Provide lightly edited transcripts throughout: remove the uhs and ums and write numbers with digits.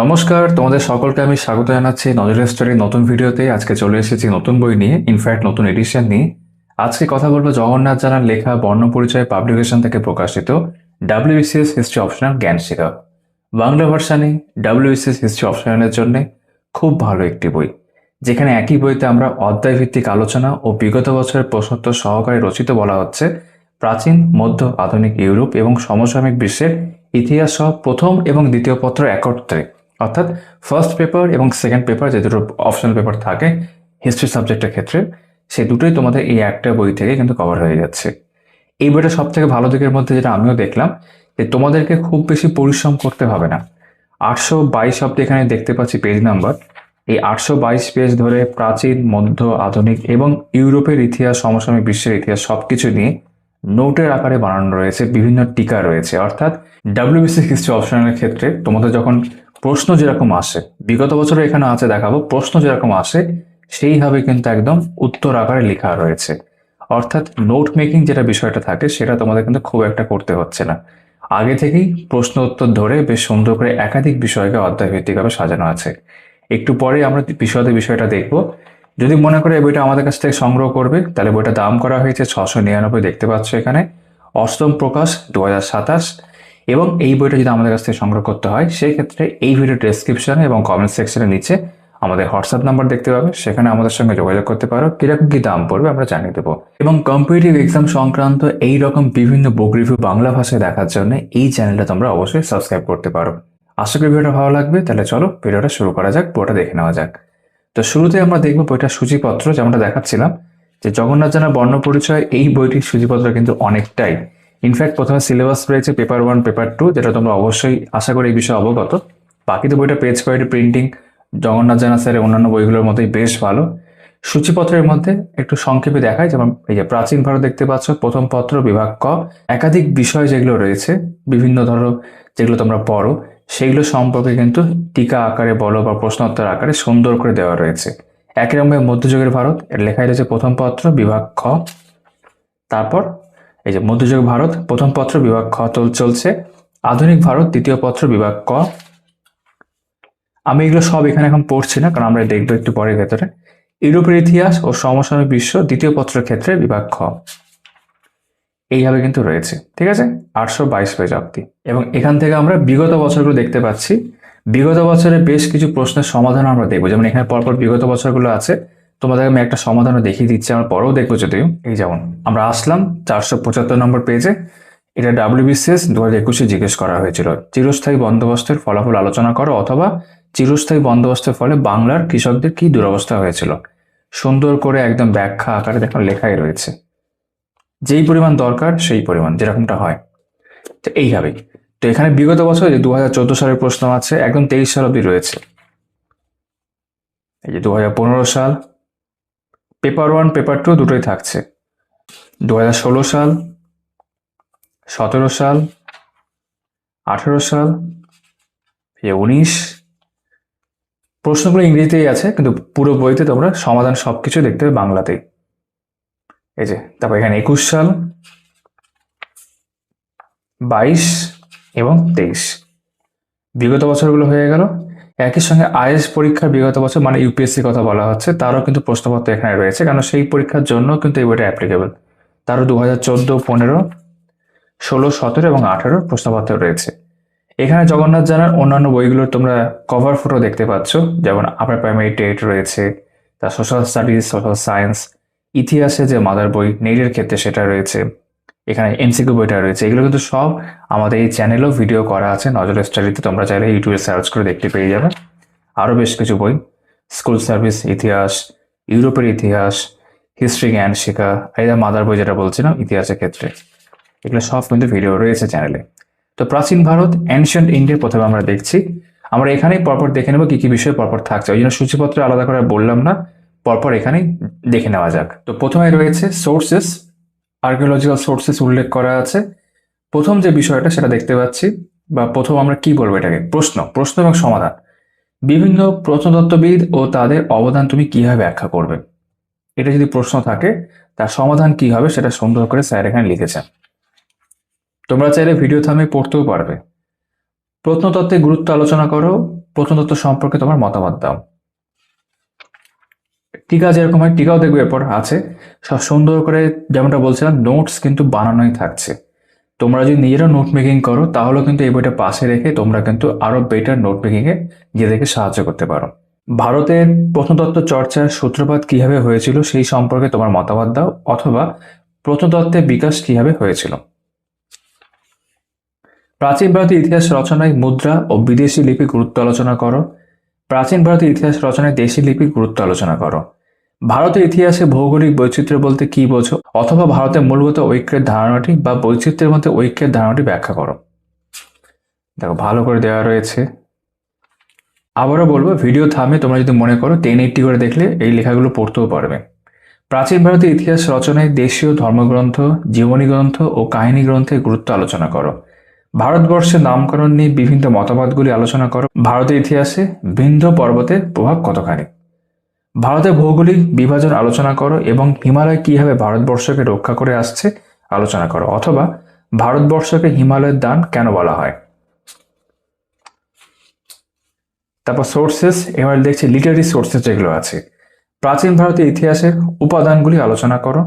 নমস্কার, তোমাদের সকলকে আমি স্বাগত জানাচ্ছি নজরের স্টোরির নতুন ভিডিওতে। আজকে চলে এসেছি নতুন বই নিয়ে, ইনফ্যাক্ট নতুন এডিশন নিয়ে। আজকে কথা বলবো জগন্নাথ জানার লেখা বর্ণপরিচয় পাবলিকেশন থেকে প্রকাশিত ডাব্লিউবিসিএস হিস্ট্রি অপশনাল জ্ঞান শিখা। বাংলা ভার্সানে ডাব্লিউবিসিএস হিস্ট্রি অপশনালের জন্য খুব ভালো একটি বই, যেখানে একই বইতে আমরা অধ্যায়ভিত্তিক আলোচনা ও বিগত বছরের প্রশ্নোত্তর সহকারে রচিত বলা হচ্ছে প্রাচীন, মধ্য, আধুনিক ইউরোপ এবং সমসাময়িক বিশ্বের ইতিহাস সহ প্রথম এবং দ্বিতীয় পত্র একত্রে, অর্থাৎ ফার্স্ট পেপার এবং সেকেন্ড পেপার, যে দুটো অপশনাল পেপার থাকে হিস্ট্রি সাবজেক্টের ক্ষেত্রে, সেই দুটোই তোমাদের এই একটা বই থেকে কিন্তু কভার হয়ে যাচ্ছে। এই বইটা সব থেকে ভালো দিকের মধ্যে যেটা আমিও দেখলাম, যে তোমাদেরকে খুব বেশি পরিশ্রম করতে হবে না। 822 অব্দি এখানে দেখতে পাচ্ছি পেজ নাম্বার। এই 822 পেজ ধরে প্রাচীন, মধ্য, আধুনিক এবং ইউরোপের ইতিহাস, সমসাময়িক বিশ্বের ইতিহাস সবকিছু নিয়ে নোটের আকারে বানানো রয়েছে, বিভিন্ন টিকা রয়েছে। অর্থাৎ ডাব্লিউবিসি হিস্ট্রি অপশনালের ক্ষেত্রে তোমাদের যখন প্রশ্ন যেরকম আসে, বিগত বছরে এখানে আছে দেখাবো, প্রশ্ন যেরকম আসে সেইভাবে কিন্তু একদম উত্তর আকারে লেখা রয়েছে। অর্থাৎ নোট মেকিং যেটা বিষয়টা থাকে সেটা তোমাদের কিন্তু খুব একটা করতে হচ্ছে না। আগে থেকেই প্রশ্ন উত্তর ধরে বেশ সুন্দর করে একাধিক বিষয়কে অধ্যায়ভিত্তিকভাবে সাজানো আছে। একটু পরে আমরা বিশদে বিষয়টা দেখব। যদি মনে করে এই বইটা আমাদের কাছ থেকে সংগ্রহ করবে, তাহলে বইটা দাম করা হয়েছে 699, দেখতে পাচ্ছ এখানে। অষ্টম প্রকাশ 2027। এবং এই বইটা যদি আমাদের কাছ থেকে সংগ্রহ করতে হয়, সেই ক্ষেত্রে এই ভিডিও ডেসক্রিপশনে এবং কমেন্ট সেকশনের নিচে আমাদের হোয়াটসঅ্যাপ নাম্বার দেখতে পাবে, সেখানে আমাদের সঙ্গে যোগাযোগ করতে পারো। কিরকম কি দাম পড়বে আমরা জানিয়ে দেবো। এবং কম্পিটিটিভ এক্সাম সংক্রান্ত এই রকম বিভিন্ন বুক রিভিউ বাংলা ভাষায় দেখার জন্য এই চ্যানেলটা তোমরা অবশ্যই সাবস্ক্রাইব করতে পারো। আশা করি ভিডিওটা ভালো লাগবে। তাহলে চলো ভিডিওটা শুরু করা যাক, বইটা দেখে নেওয়া যাক। তো শুরুতে আমরা দেখবো বইটার সূচিপত্র। যেমনটা দেখাচ্ছিলাম যে জগন্নাথ জানার বর্ণপরিচয়, এই বইটির সূচিপত্র কিন্তু অনেকটাই। ইনফ্যাক্ট প্রথমে সিলেবাস রয়েছে পেপার 1, পেপার 2, যেটা তোমরা অবশ্যই আশা করি এই বিষয়ে অবগত। বাকি তো বইটা পেজ কোয়ালিটি, প্রিন্টিং জগন্নাথ জানা স্যারের অন্যান্য বইগুলোর মতোই বেশ ভালো। সূচিপত্রের মধ্যে একটু সংক্ষেপে দেখায়, যেমন এই যে প্রাচীন ভারত দেখতে পাচ্ছ, প্রথম পত্র বিভাগ ক। একাধিক বিষয় যেগুলো রয়েছে, বিভিন্ন ধরো যেগুলো তোমরা পড়ো, সেইগুলো সম্পর্কে কিন্তু টিকা আকারে বলো বা প্রশ্নোত্তর আকারে সুন্দর করে দেওয়া রয়েছে। একই রকমের মধ্যযুগের ভারত এর লেখাই রয়েছে প্রথম পত্র বিভাগ খ। তারপর এই যে মধ্যযুগ ভারত প্রথম পত্র বিভাগ খ চলছে। আধুনিক ভারত দ্বিতীয় পত্র বিভাগ ক। আমি এগুলো সব এখানে এখন পড়ছি না, কারণ আমরা দেখবো একটু পরে ভেতরে। ইউরোপের ইতিহাস ও সমসাময়িক বিশ্ব দ্বিতীয় পত্রের ক্ষেত্রে বিভাগ খ। এইভাবে কিন্তু রয়েছে, ঠিক আছে, 822 পেজ অব্দি। এবং এখান থেকে আমরা বিগত বছরগুলো দেখতে পাচ্ছি। বিগত বছরে বেশ কিছু প্রশ্নের সমাধান আমরা দেখবো, যেমন এখানে পরপর বিগত বছরগুলো আছে। তোমাদের আমি একটা সমাধানও দেখিয়ে দিচ্ছি, আমরা পরেও দেখবো যদিও। এই যেমন আমরা আসলাম 475 নম্বর পেজে। এটা ডাব্লিউবিসিএস 2021 জিজ্ঞেস করা হয়েছিল, চিরস্থায়ী বন্দোবস্তের ফলাফল আলোচনা করো, অথবা চিরস্থায়ী বন্দোবস্তের ফলে বাংলার কৃষকদের কি দুরবস্থা হয়েছিল। সুন্দর করে একদম ব্যাখ্যা আকারে দেখো লেখাই রয়েছে, যেই পরিমাণ দরকার সেই পরিমাণ যেরকমটা হয়। তো এইভাবেই তো এখানে বিগত বছর যে 2014 সালের প্রশ্ন আছে, একদম 23 সাল অব্দি রয়েছে। এই যে 2015 সাল, পেপার 1, পেপার 2 দুটোই থাকছে। 2016 সাল, 17 সাল, 18 সাল, 19। প্রশ্নগুলো ইংরেজিতেই আছে, কিন্তু পুরো বইতে তোমরা সমাধান সবকিছু দেখতে হবে বাংলাতেই। এই যে তারপর এখানে 21 সাল, 22 এবং 23 বিগত বছরগুলো হয়ে গেল। একই সঙ্গে আইএস পরীক্ষার বিগত বছর, মানে ইউপিএসসি কথা বলা হচ্ছে, তারও কিন্তু প্রশ্নপত্র এখানে রয়েছে, কারণ সেই পরীক্ষার জন্য কিন্তু এই বইটা অ্যাপ্লিকেবল। তারও 2014, 15, 16, 17 এবং 18 প্রশ্নপত্র রয়েছে। এখানে জগন্নাথ জানার অন্যান্য বইগুলোর তোমরা কভার ফটো দেখতে পাচ্ছ, যেমন আপার প্রাইমারি টেট রয়েছে, তার সোশ্যাল স্টাডিজ, সোশ্যাল সায়েন্স, ইতিহাসে যে মাদার বই নেটের ক্ষেত্রে সেটা রয়েছে, এখানে এমসিকিউ বইটা রয়েছে। এগুলো কিন্তু সব আমাদের এই চ্যানেলেও ভিডিও করা আছে, নজর স্টাডিতে, তোমরা চাইলে ইউটিউবে সার্চ করে দেখতে পেয়ে যাবে। আরও বেশ কিছু বই, স্কুল সার্ভিস, ইতিহাস, ইউরোপের ইতিহাস, হিস্ট্রি জ্ঞান শেখা, এই মাদার বই যেটা বলছিলাম ইতিহাসের ক্ষেত্রে, এগুলো সব কিন্তু ভিডিও রয়েছে চ্যানেলে। তো প্রাচীন ভারত, অ্যানশিয়েন্ট ইন্ডিয়া প্রথমে আমরা দেখছি। আমরা এখানেই পরপর দেখে নেবো কি কি বিষয় পরপর থাকছে, ওই জন্য সূচিপত্র আলাদা করে বললাম না, পরপর এখানেই দেখে নেওয়া যাক। তো প্রথমে রয়েছে সোর্সেস, আর্কিওলজিক্যাল সোর্সেস উল্লেখ করা আছে। প্রথম যে বিষয়টা সেটা দেখতে পাচ্ছি, বা প্রথম আমরা কি বলবো এটাকে, প্রশ্ন এবং সমাধান। বিভিন্ন প্রত্নতত্ত্ববিদ ও তাদের অবদান তুমি কিভাবে ব্যাখ্যা করবে, এটা যদি প্রশ্ন থাকে, তার সমাধান কি হবে সেটা সুন্দর করে স্যার এখানে লিখেছেন। তোমরা চাইলে ভিডিও থামিয়ে পড়তেও পারবে। প্রত্নতত্ত্বের গুরুত্ব আলোচনা করো, প্রত্নতত্ত্ব সম্পর্কে তোমার মতামত দাও। টিকা যেরকম হয় টিকাও দেখবে এরপর আছে সব সুন্দর করে, যেমনটা বলছিলাম নোটস কিন্তু বানানোই থাকছে। তোমরা যদি নিজেরা নোট মেকিং করো তাহলে কিন্তু এই বইটা পাশে রেখে তোমরা কিন্তু আরো বেটার নোট মেকিং এ নিজেদেরকে সাহায্য করতে পারো। ভারতের প্রত্নতত্ত্ব চর্চার সূত্রপাত কিভাবে হয়েছিল সেই সম্পর্কে তোমার মতামত দাও, অথবা প্রত্নতত্ত্বের বিকাশ কিভাবে হয়েছিল। প্রাচীন ভারতের ইতিহাস রচনায় মুদ্রা ও বিদেশি লিপির গুরুত্ব আলোচনা করো। প্রাচীন ভারতের ইতিহাস রচনায় দেশি লিপির গুরুত্ব আলোচনা করো। ভারতের ইতিহাসে ভৌগোলিক বৈচিত্র্য বলতে কি বোঝো, অথবা ভারতের মূলগত ঐক্যের ধারণাটি বা বৈচিত্র্যের মধ্যে ঐক্যের ধারণাটি ব্যাখ্যা করো। দেখো ভালো করে দেওয়া রয়েছে। আবারও বলবো, ভিডিও থামে তোমরা যদি মনে করো 1080 করে দেখলে এই লেখাগুলো পড়তেও পারবে। প্রাচীন ভারতের ইতিহাস রচনায় দেশীয় ধর্মগ্রন্থ, জীবনী গ্রন্থ ও কাহিনী গ্রন্থের গুরুত্ব আলোচনা করো। ভারতবর্ষের নামকরণ নিয়ে বিভিন্ন মতবাদগুলি আলোচনা করো। ভারতের ইতিহাসে বিন্ধ্য পর্বতের প্রভাব কতখানি। ভারতের ভৌগোলিক বিভাজন আলোচনা করো এবং হিমালয় কিভাবে ভারতবর্ষকে রক্ষা করে আসছে আলোচনা করো, অথবা ভারতবর্ষকে হিমালয়ের দান কেন বলা হয়। তারপর সোর্সেস, এবার দেখছি লিটারি সোর্সেস যেগুলো আছে। প্রাচীন ভারতের ইতিহাসের উপাদানগুলি আলোচনা করো।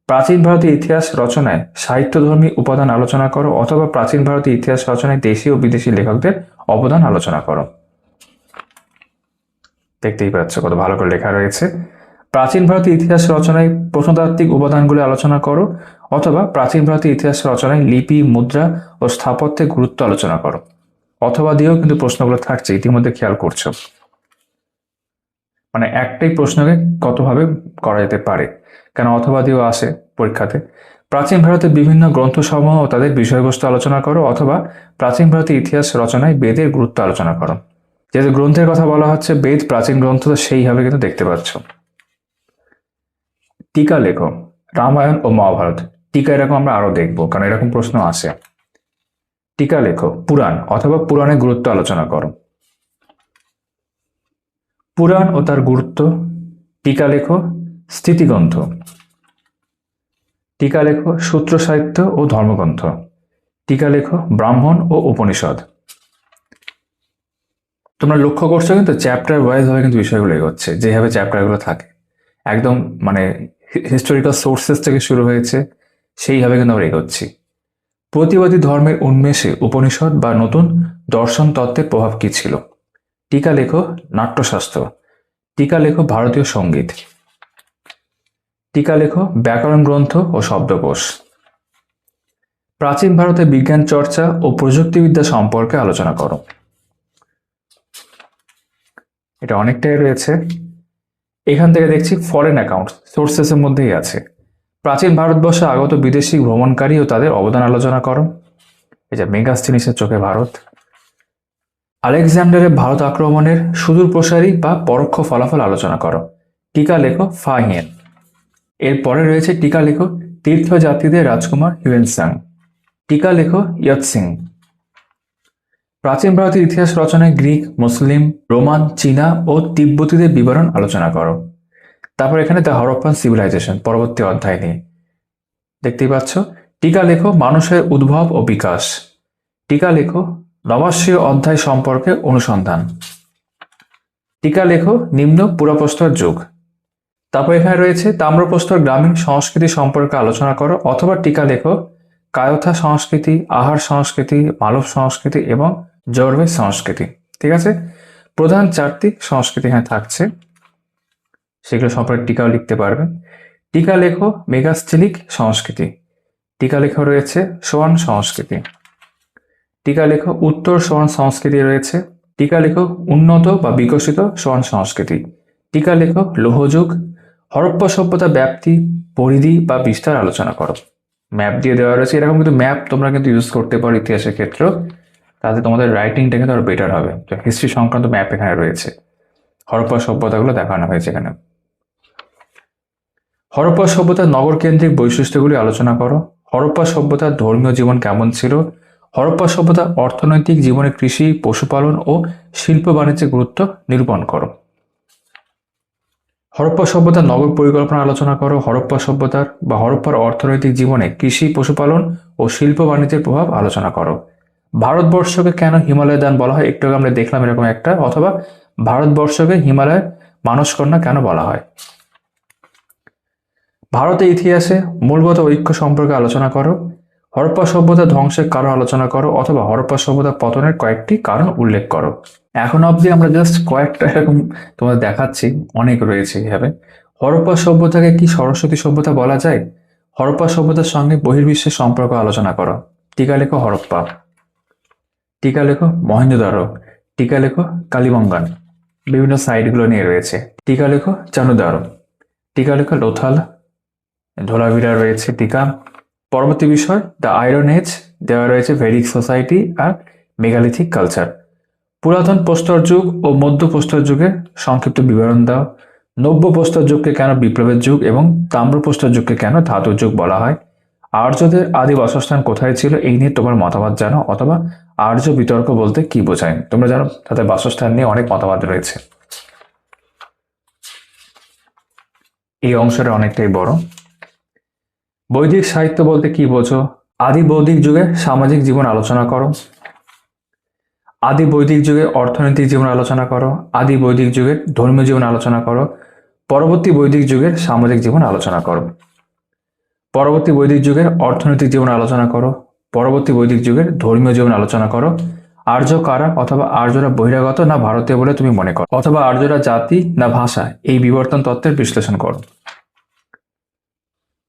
প্রাচীন ভারতীয় ইতিহাস রচনায় সাহিত্যধর্মী উপাদান আলোচনা করো, অথবা প্রাচীন ভারতীয় ইতিহাস রচনায় দেশি ও বিদেশি লেখকদের অবদান আলোচনা করো। দেখতেই পাচ্ছ কত ভালো করে লেখা রয়েছে। প্রাচীন ভারতীয় ইতিহাস রচনায় প্রত্নতাত্ত্বিক উপাদানগুলি আলোচনা করো, অথবা প্রাচীন ভারতীয় ইতিহাস রচনায় লিপি, মুদ্রা ও স্থাপত্যের গুরুত্ব আলোচনা করো। অথবা দিয়েও কিন্তু প্রশ্নগুলো থাকছে, ইতিমধ্যে খেয়াল করছো। মানে একটাই প্রশ্নকে কতভাবে করা যেতে পারে, কেন অথবা দিয়েও আসে পরীক্ষাতে। প্রাচীন ভারতের বিভিন্ন গ্রন্থসমূহ ও তাদের বিষয়বস্তু আলোচনা করো, অথবা প্রাচীন ভারতের ইতিহাস রচনায় বেদের গুরুত্ব আলোচনা করো। যেহেতু গ্রন্থের কথা বলা হচ্ছে, বেদ প্রাচীন গ্রন্থ, তো সেইভাবে কিন্তু দেখতে পাচ্ছ। টিকা লেখো রামায়ণ ও মহাভারত। টিকা এরকম আমরা আরো দেখবো, কারণ এরকম প্রশ্ন আসে। টিকা লেখো পুরাণ অথবা পুরাণের গুরুত্ব আলোচনা করো। পুরাণ ও তার গুরুত্ব। টিকা লেখো স্থিতিগ্রন্থ। টিকা লেখো সূত্র সাহিত্য ও ধর্মগ্রন্থ। টিকা লেখো ব্রাহ্মণ ও উপনিষদ। তোমরা লক্ষ্য করছো কিন্তু চ্যাপ্টার ওয়াইজ ভাবে কিন্তু বিষয়গুলো এগোচ্ছে, যেভাবে চ্যাপ্টারগুলো থাকে একদম মানে হিস্টোরিক্যাল সোর্সেস থেকে শুরু হয়েছে, সেইভাবে কিন্তু আমরা এগোচ্ছি। প্রতিবাদী ধর্মের উন্মেষে উপনিষদ বা নতুন দর্শন তত্ত্বের প্রভাব কি ছিল। টিকা লেখো নাট্যশাস্ত্র। টিকা লেখো ভারতীয় সঙ্গীত। টিকা লেখো ব্যাকরণ গ্রন্থ ও শব্দকোষ। প্রাচীন ভারতের বিজ্ঞান চর্চা ও প্রযুক্তিবিদ্যা সম্পর্কে আলোচনা করো। এটা অনেকটাই রয়েছে। এখান থেকে দেখছি ফরেন অ্যাকাউন্ট সোর্সেসের মধ্যেই আছে। প্রাচীন ভারতবর্ষে আগত বিদেশি ভ্রমণকারী ও তাদের অবদান আলোচনা করো। এই যে মেগাস্থিনিসের চোখে ভারত। আলেকজান্ডারের ভারত আক্রমণের সুদূর প্রসারী বা পরোক্ষ ফলাফল আলোচনা করো। টিকা লেখো ফাহিয়েন। এরপরে রয়েছে টিকা লেখো তীর্থযাত্রীদের রাজকুমার হিউয়েনসাং। টিকা লেখো ইয়ৎসিং। প্রাচীন ভারতের ইতিহাস রচনায় গ্রিক, মুসলিম, রোমান, চীনা ও তিব্বতীদের বিবরণ আলোচনা করো। তারপর এখানে দ্য হরপ্পান সিভিলাইজেশন পরবর্তী অধ্যায় নিয়ে দেখতেই পাচ্ছ। টিকা লেখো মানুষের উদ্ভব ও বিকাশ। টিকা লেখো নবাশ্বীয় অধ্যায় সম্পর্কে অনুসন্ধান। টিকা লেখো নিম্ন পুরাপ্রস্তর যুগ। তারপর এখানে রয়েছে তাম্রপ্রস্তর গ্রামীণ সংস্কৃতি সম্পর্কে আলোচনা করো, অথবা টিকা লেখো কায়থা সংস্কৃতি, আহার সংস্কৃতি, মালব সংস্কৃতি এবং জর্ভেজ সংস্কৃতি। ঠিক আছে, প্রধান 4টি সংস্কৃতি এখানে থাকছে, সেগুলো সম্পর্কে টিকাও লিখতে পারবে। টিকা লেখো মেগাস্থিলিক সংস্কৃতি। টিকা লেখো রয়েছে সোয়ান সংস্কৃতি। টিকা লেখো উত্তর সোয়ান সংস্কৃতি রয়েছে। টিকা লেখো উন্নত বা বিকশিত সোয়ান সংস্কৃতি। টিকা লেখো লৌহযুগ। হরপ্পা সভ্যতা ব্যাপ্তি, পরিধি বা বিস্তার আলোচনা করো। ম্যাপ দিয়ে দেওয়া রয়েছে, এরকম কিন্তু ম্যাপ তোমরা কিন্তু ইউজ করতে পারো ইতিহাসের ক্ষেত্রে, তাতে তোমাদের রাইটিংটা কিন্তু আরো বেটার হবে। তো হিস্ট্রি সংক্রান্ত ম্যাপ এখানে রয়েছে, হরপ্পা সভ্যতাগুলো দেখানো হয়েছে এখানে। হরপ্পা সভ্যতার নগর কেন্দ্রিক বৈশিষ্ট্যগুলি আলোচনা করো। হরপ্পা সভ্যতার ধর্মীয় জীবন কেমন ছিল। হরপ্পা সভ্যতার অর্থনৈতিক জীবনে কৃষি, পশুপালন ও শিল্প বাণিজ্যের গুরুত্ব নিরূপণ করো। হরপ্পা সভ্যতার নগর পরিকল্পনা আলোচনা করো। হরপ্পা সভ্যতার বা হরপ্পার অর্থনৈতিক জীবনে কৃষি, পশুপালন ও শিল্প বাণিজ্যের প্রভাব আলোচনা করো। ভারতবর্ষকে কেন হিমালয় দান বলা হয়, একটু আগে আমরা দেখলাম এরকম একটা, অথবা ভারতবর্ষকে হিমালয়ের মানসকন্যা কেন বলা হয়। ভারতের ইতিহাসে মূলগত ঐক্য সম্পর্কে আলোচনা করো, হরপ্পা সভ্যতা ধ্বংসের কারণ আলোচনা করো, অথবা হরপ্পা সভ্যতা পতনের কয়েকটি কারণ উল্লেখ করো। এখন অবধি আমরা জাস্ট কয়েকটা এরকম তোমাদের দেখাচ্ছি, অনেক রয়েছে এইভাবে। হরপ্পা সভ্যতাকে কি সরস্বতী সভ্যতা বলা যায়? হরপ্পা সভ্যতার সঙ্গে বহির্বিশ্বের সম্পর্ক আলোচনা করো। টিকা লেখো হরপ্পা, টিকা লেখো মহেঞ্জোদারো, টিকা লেখো কালিবঙ্গান, বিভিন্ন সাইটগুলো নিয়ে রয়েছে। টিকা লেখো চানুদারো, টিকা লেখো লোথাল, ধোলাভিরা রয়েছে টিকা। পরবর্তী বিষয় দ্য আয়রন এজ, দেওয়া রয়েছে ভেদিক সোসাইটি আর মেগালিথিক কালচার। পুরাতন প্রস্তর যুগ ও মধ্য প্রস্তর যুগের সংক্ষিপ্ত বিবরণ দাও। নব্য প্রস্তর যুগকে কেন বিপ্লবের যুগ এবং তাম্র প্রস্তর যুগকে কেন ধাতুর যুগ বলা হয়? আর্যদের আদি বাসস্থান কোথায় ছিল, এই নিয়ে তোমার মতামত জানো, অথবা আর্য বিতর্ক বলতে কি বোঝায় তোমরা জানো, তাদের বাসস্থান নিয়ে অনেক মতামত রয়েছে। এই অংশটা অনেকটাই বড়। বৈদিক সাহিত্য বলতে কি বোঝো? আদি বৈদিক যুগে সামাজিক জীবন আলোচনা করো, আদি বৈদিক যুগে অর্থনৈতিক জীবন আলোচনা করো, আদি বৈদিক যুগের ধর্মীয় জীবন আলোচনা করো, পরবর্তী বৈদিক যুগের সামাজিক জীবন আলোচনা করো। পরবর্তী বৈদিক যুগের অর্থনৈতিক জীবন আলোচনা করো, পরবর্তী বৈদিক যুগের ধর্মীয় জীবন আলোচনা করো। আর্য কারা, অথবা আর্যরা বহিরাগত না ভারতীয় বলে তুমি মনে করো, অথবা আর্যরা জাতি না ভাষা, এই বিবর্তন তত্ত্বের বিশ্লেষণ করো।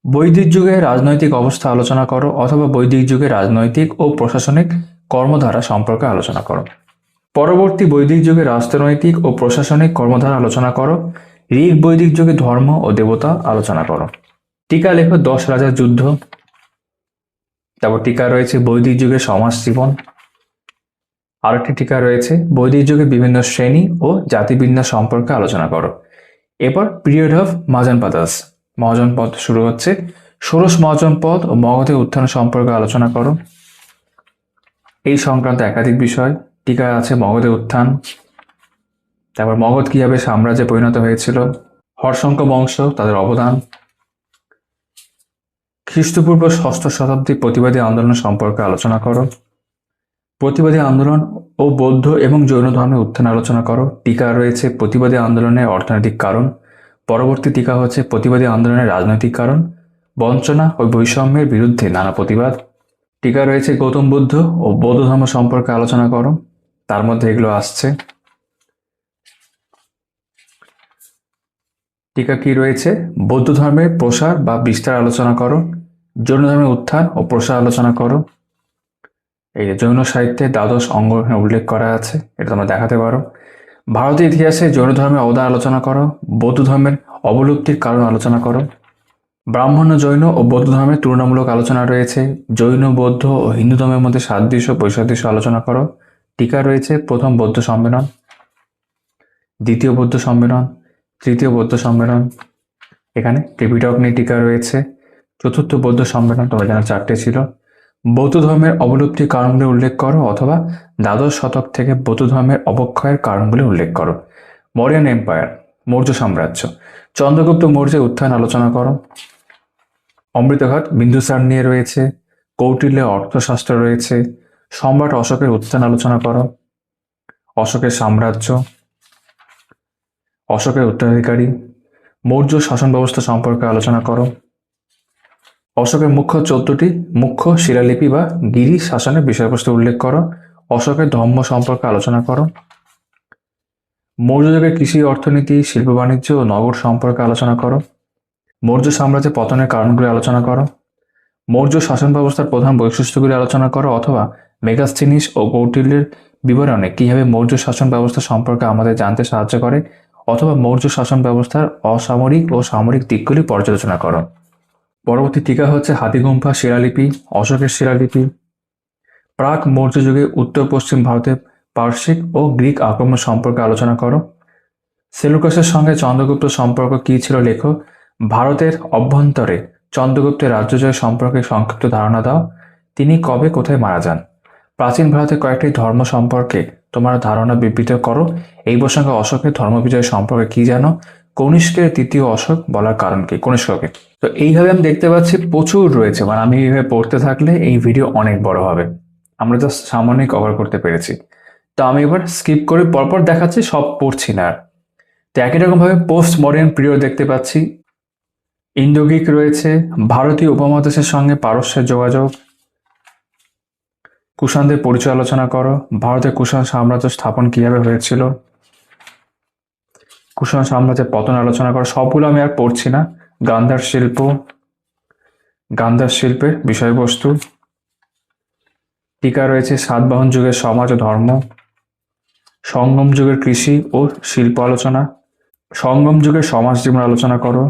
বৈদিক যুগে রাজনৈতিক অবস্থা আলোচনা করো, অথবা বৈদিক যুগে রাজনৈতিক ও প্রশাসনিক কর্মধারা সম্পর্কে আলোচনা করো। পরবর্তী বৈদিক যুগে রাষ্ট্রনৈতিক ও প্রশাসনিক কর্মধারা আলোচনা করো। ঋগ বৈদিক যুগে ধর্ম ও দেবতা আলোচনা করো। টিকা লেখো 10 রাজার যুদ্ধ। তারপর টিকা রয়েছে বৈদিক যুগে সমাজ জীবন। আরেকটি টিকা রয়েছে বৈদিক যুগে বিভিন্ন শ্রেণী ও জাতিবিন্যাস সম্পর্কে আলোচনা করো। এরপর পিরিয়ড অফ মহাজনপদাস, মহাজনপদ শুরু হচ্ছে। ষোড়শ মহাজনপদ ও মগধের উত্থান সম্পর্কে আলোচনা করো। এই সংক্রান্ত একাধিক বিষয় টিকায় আছে। মগধের উত্থান, তারপর মগধ কিভাবে সাম্রাজ্যে পরিণত হয়েছিল, হর্ষঙ্ক বংশ তাদের অবদান, খ্রিস্টপূর্ব 6ষ্ঠ শতাব্দী প্রতিবাদী আন্দোলন সম্পর্কে আলোচনা করো। প্রতিবাদী আন্দোলন ও বৌদ্ধ এবং জৈন ধর্মের উত্থান আলোচনা করো। টিকা রয়েছে প্রতিবাদী আন্দোলনের অর্থনৈতিক কারণ। পরবর্তী টিকা হচ্ছে প্রতিবাদী আন্দোলনের রাজনৈতিক কারণ, বঞ্চনা ও বৈষম্যের বিরুদ্ধে নানা প্রতিবাদ। টিকা রয়েছে গৌতম বুদ্ধ ও বৌদ্ধ ধর্ম সম্পর্কে আলোচনা করো, তার মধ্যে এগুলো আসছে। টিকা কি রয়েছে? বৌদ্ধ ধর্মের প্রসার বা বিস্তার আলোচনা করো, জৈন ধর্মের উত্থান ও প্রসার আলোচনা করো। এই জৈন সাহিত্যে দ্বাদশ অঙ্গ উল্লেখ করা আছে, এটা তোমরা দেখাতে পারো। ভারতের ইতিহাসে জৈন ধর্মের অবদান আলোচনা করো, বৌদ্ধ ধর্মের অবলুপ্তির কারণ আলোচনা করো। ব্রাহ্মণ্য জৈন ও বৌদ্ধ ধর্মের তুলনামূলক আলোচনা রয়েছে। জৈন, বৌদ্ধ ও হিন্দু ধর্মের মধ্যে সাদৃশ্য বৈসাদৃশ্য আলোচনা করো। টিকা রয়েছে প্রথম বৌদ্ধ সম্মেলন, দ্বিতীয় বৌদ্ধ সম্মেলন, তৃতীয় বৌদ্ধ সম্মেলন। এখানে ত্রিপিটক নিয়ে টিকা রয়েছে। চতুর্থ বৌদ্ধ সম্মেলন, তোমরা জানো 4টে ছিল। বৌদ্ধ ধর্মের অবলুপ্তির কারণগুলি উল্লেখ করো, অথবা দ্বাদশ শতক থেকে বৌদ্ধ ধর্মের অবক্ষয়ের কারণগুলি উল্লেখ করো। মৌর্যান এম্পায়ার, মৌর্য সাম্রাজ্য, চন্দ্রগুপ্ত মৌর্যের উত্থান আলোচনা করো। অমৃতঘাট বিন্দুসার নিয়ে রয়েছে। কৌটিল্যের অর্থশাস্ত্র রয়েছে। সম্রাট অশোকের উত্থান আলোচনা করো। অশোকের সাম্রাজ্য, অশোকের উত্তরাধিকারী, মৌর্য শাসন ব্যবস্থা সম্পর্কে আলোচনা করো। অশোকের মুখ্য 14টি মুখ্য শিলালিপি বা গিরি শাসনের বিষয়বস্তু উল্লেখ করো। অশোকের ধর্ম সম্পর্কে আলোচনা করো। মৌর্য যুগের কৃষি, অর্থনীতি, শিল্প বাণিজ্য ও নগর সম্পর্কে আলোচনা করো। মৌর্য সাম্রাজ্যের পতনের কারণগুলি আলোচনা করো। মৌর্য শাসন ব্যবস্থার প্রধান বৈশিষ্ট্যগুলি আলোচনা করো, অথবা মেগাস্থিনিস ও কৌটিল্যের বিবরণে কিভাবে মৌর্য শাসন ব্যবস্থা সম্পর্কে আমাদের জানতে সাহায্য করে, অথবা মৌর্য শাসন ব্যবস্থার অসামরিক ও সামরিক দিকগুলি পর্যালোচনা করো। পরবর্তী টিকা হচ্ছে হাতিগুম্ফা শিলালিপি, অশোকের শিলালিপি। প্রাক মৌর্য যুগে উত্তর পশ্চিম ভারতে পার্শ্বিক ও গ্রিক আক্রমণ সম্পর্কে আলোচনা করো। সেলুকাসের সঙ্গে চন্দ্রগুপ্ত সম্পর্ক কী ছিল লেখো। ভারতের অভ্যন্তরে চন্দ্রগুপ্তের রাজ্যজয় সম্পর্কে সংক্ষিপ্ত ধারণা দাও। তিনি কবে কোথায় মারা যান। প্রাচীন ভারতের কয়েকটি ধর্ম সম্পর্কে তোমার ধারণা বিবৃত করো। এই প্রসঙ্গে অশোকের ধর্মবিজয় সম্পর্কে কি জানো। কনিষ্কের তৃতীয় অশোক বলার কারণ কি, কনিষ্ককে। তো এইভাবে আমি দেখতে পাচ্ছি প্রচুর রয়েছে, মানে আমি এইভাবে পড়তে থাকলে এই ভিডিও অনেক বড় হবে। আমরা জাস্ট সামান্যই কভার করতে পেরেছি। তো আমি এবার স্কিপ করে পরপর দেখাচ্ছি, সব পড়ছি না আর। তো একই রকমভাবে পোস্ট মডার্ন পিরিয়ড দেখতে পাচ্ছি। ইন্দো গ্রিক রয়েছে, ভারতীয় উপমহাদেশের সঙ্গে পারস্যের যোগাযোগ, কুষাণদের পরিচয় আলোচনা করো, ভারতের কুষাণ সাম্রাজ্য স্থাপন কিভাবে হয়েছিল, কুষাণ সাম্রাজ্যের পতন আলোচনা করো। সবগুলো আমি আর পড়ছি না। গান্ধার শিল্প, গান্ধার শিল্পের বিষয়বস্তু। টিকা রয়েছে সাতবাহন যুগের সমাজ ও ধর্ম, সঙ্গম যুগের কৃষি ও শিল্প আলোচনা, সঙ্গম যুগের সমাজ জীবন আলোচনা করো,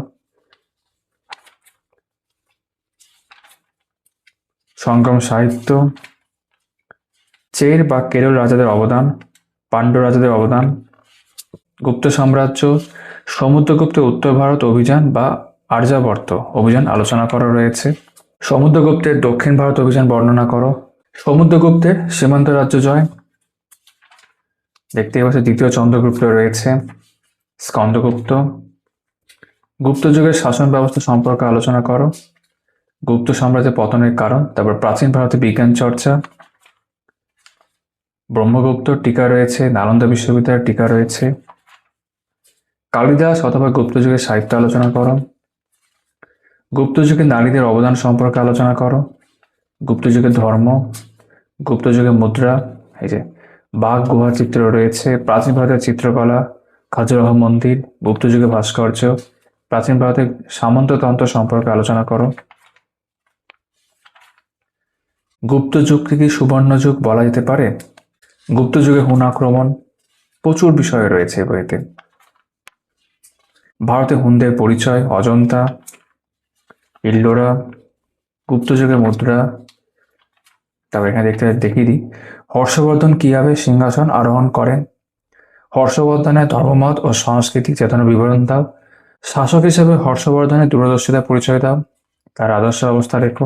সঙ্গম সাহিত্য, চের বা কেরল রাজাদের অবদান, পাণ্ড্য রাজাদের অবদান, গুপ্ত সাম্রাজ্য, সমুদ্রগুপ্ত উত্তর ভারত অভিযান বা আর্যাবর্ত অভিযান আলোচনা করা রয়েছে। সমুদ্রগুপ্তের দক্ষিণ ভারত অভিযান বর্ণনা করো। সমুদ্রগুপ্তের সীমান্ত রাজ্য জয়। দেখতেই পাচ্ছি দ্বিতীয় চন্দ্রগুপ্ত রয়েছে, স্কন্দগুপ্ত। গুপ্ত যুগের শাসন ব্যবস্থা সম্পর্কে আলোচনা করো। গুপ্ত সাম্রাজ্যের পতনের কারণ, তারপর প্রাচীন ভারতে বিজ্ঞান চর্চা। ব্রহ্মগুপ্ত টিকা রয়েছে, নালন্দা বিশ্ববিদ্যালয়ের টিকা রয়েছে। কালিদাস অথবা গুপ্ত যুগের সাহিত্য আলোচনা করো। গুপ্ত যুগে নারীদের অবদান সম্পর্কে আলোচনা করো। গুপ্ত যুগের ধর্ম, গুপ্ত যুগের মুদ্রা, এই যে বাঘ গুহা চিত্র রয়েছে। প্রাচীন ভারতের চিত্রকলা, খাজুরাহ মন্দির, গুপ্ত যুগের ভাস্কর্য, প্রাচীন ভারতের সামন্ততন্ত্র সম্পর্কে আলোচনা করো। গুপ্ত যুগকে কি সুবর্ণ যুগ বলা যেতে পারে? গুপ্ত যুগে হুন আক্রমণ, প্রচুর বিষয় রয়েছে এই বইতে। ভারতে হুনদের পরিচয়, অজন্তা, ইল্লোরা, গুপ্ত যুগের মুদ্রা। তারপর এখানে দেখিয়ে দিই হর্ষবর্ধন কিভাবে সিংহাসন আরোহণ করেন। হর্ষবর্ধনের ধর্মমত ও সাংস্কৃতিক চেতনা বিবরণ দাও। শাসক হিসেবে হর্ষবর্ধনের দূরদর্শিতা পরিচয় দাও, তার আদর্শ অবস্থা রেখো।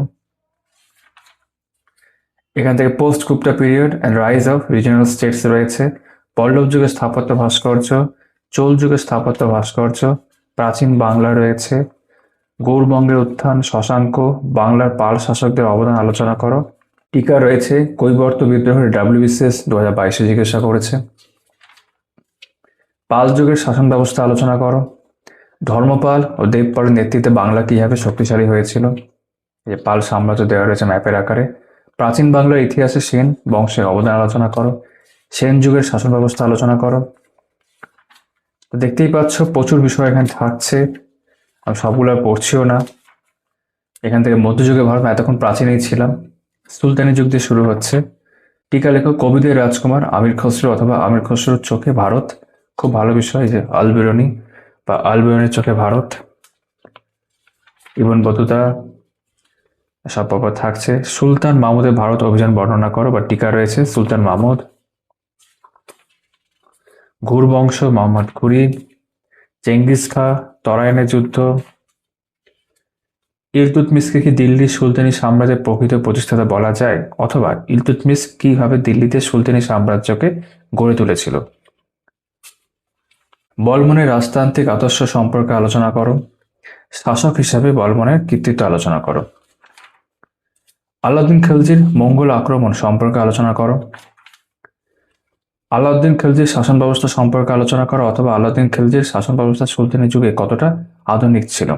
এখান থেকে post Gupta period and rise of regional states রয়েছে। পল্লব যুগের স্থাপত্য ভাস্কর্য, চোল যুগের স্থাপত্য ভাস্কর্য, প্রাচীন বাংলা রয়েছে। গৌড়বঙ্গের উত্থান, শশাঙ্ক, বাংলার পাল শাসকদের অবদান আলোচনা করো। টিকা রয়েছে কৈবর্ত বিদ্রোহের WBCS 2022 জিজ্ঞাসা করেছে। পাল যুগের শাসন ব্যবস্থা আলোচনা করো। ধর্মপাল ও দেবপালের নেতৃত্বে বাংলা কিভাবে শক্তিশালী হয়েছিল, এই পাল সাম্রাজ্য দেওয়া রয়েছে ম্যাপের আকারে। প্রাচীন বাংলার ইতিহাসে সেন বংশের অবদান আলোচনা করো। সেন যুগের শাসন ব্যবস্থা আলোচনা করো। তো দেখতেই পাচ্ছ প্রচুর বিষয় এখানে থাকছে, আমি সবগুলো আর পড়ছিও না। এখান থেকে মধ্যযুগে ভারত, এতক্ষণ প্রাচীনই ছিলাম। সুলতানি যুগ দিয়ে শুরু হচ্ছে। টিকা লেখক কবিদের রাজকুমার আমির খসরু অথবা আমির খসরুর চোখে ভারত, খুব ভালো বিষয়। যে আলবেরনি বা আলবেরনির চোখে ভারত, ইবন বতুতা, সব পর থাকছে। সুলতান মাহমুদের ভারত অভিযান বর্ণনা করো বা টিকা রয়েছে সুলতান মাহমুদ। ঘুর বংশ, মোহাম্মদ ঘুরি, চেঙ্গিস খা, তরাইনের যুদ্ধ। ইলতুৎমিশকে কি দিল্লির সুলতানি সাম্রাজ্যের প্রকৃত প্রতিষ্ঠাতা বলা যায়, অথবা ইলতুৎমিশ কিভাবে দিল্লিতে সুলতানি সাম্রাজ্যকে গড়ে তুলেছিল। বলবনের রাজতান্ত্রিক আদর্শ সম্পর্কে আলোচনা করো। শাসক হিসাবে বলবনের কৃতিত্ব আলোচনা করো। আলাউদ্দিন খিলজির মঙ্গল আক্রমণ সম্পর্কে আলোচনা করো। আলাউদ্দিন খিলজির শাসন ব্যবস্থা সম্পর্কে আলোচনা করো, অথবা আলাউদ্দিন খিলজির শাসন ব্যবস্থা সুলতানি যুগে কতটা আধুনিক ছিল,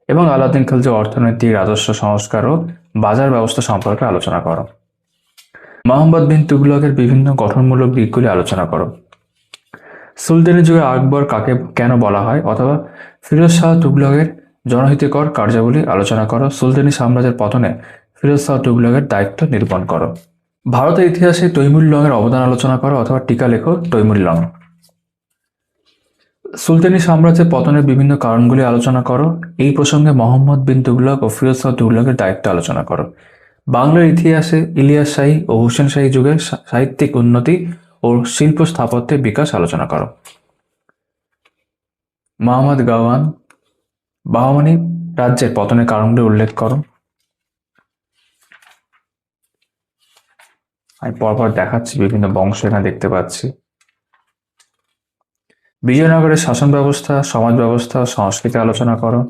এবং আলাউদ্দিন খিলজির অর্থনৈতিক, রাজস্ব সংস্কার ও বাজার ব্যবস্থা সম্পর্কে আলোচনা করো। মোহাম্মদ বিন তুগলকের বিভিন্ন গঠনমূলক দিকগুলি আলোচনা করো। সুলতানি যুগে আকবর কাকে কেন বলা হয়, অথবা ফিরোজ শাহ তুগলকের জনহিতকর কার্যাবলী আলোচনা করো। সুলতানি সাম্রাজ্যের পতনে ফিরোজ শাহ তুগলকের দায়িত্ব নিরূপণ করো। ভারতের ইতিহাসে তৈমুর লংয়ের অবদান আলোচনা করো, অথবা টিকা লেখো তৈমুর লং। সুলতানি সাম্রাজ্যের পতনের বিভিন্ন কারণগুলি আলোচনা করো। এই প্রসঙ্গে মোহাম্মদ বিন তুগলক ও ফিরোজ শাহ তুগলকের দায়িত্ব আলোচনা করো। বাংলার ইতিহাসে ইলিয়াস শাহী ও হুসেন শাহী যুগের সাহিত্যিক উন্নতি ও শিল্প স্থাপত্যের বিকাশ আলোচনা করো। মোহাম্মদ গাওয়ান, বাহমানি রাজ্যের পতনের কারণগুলি উল্লেখ করো। আমি পরপর দেখাচ্ছি, বিভিন্ন বংশ এখানে দেখতে পাচ্ছি। বিজয়নগরের শাসন ব্যবস্থা, সমাজ ব্যবস্থা ও সংস্কৃতি আলোচনা করো।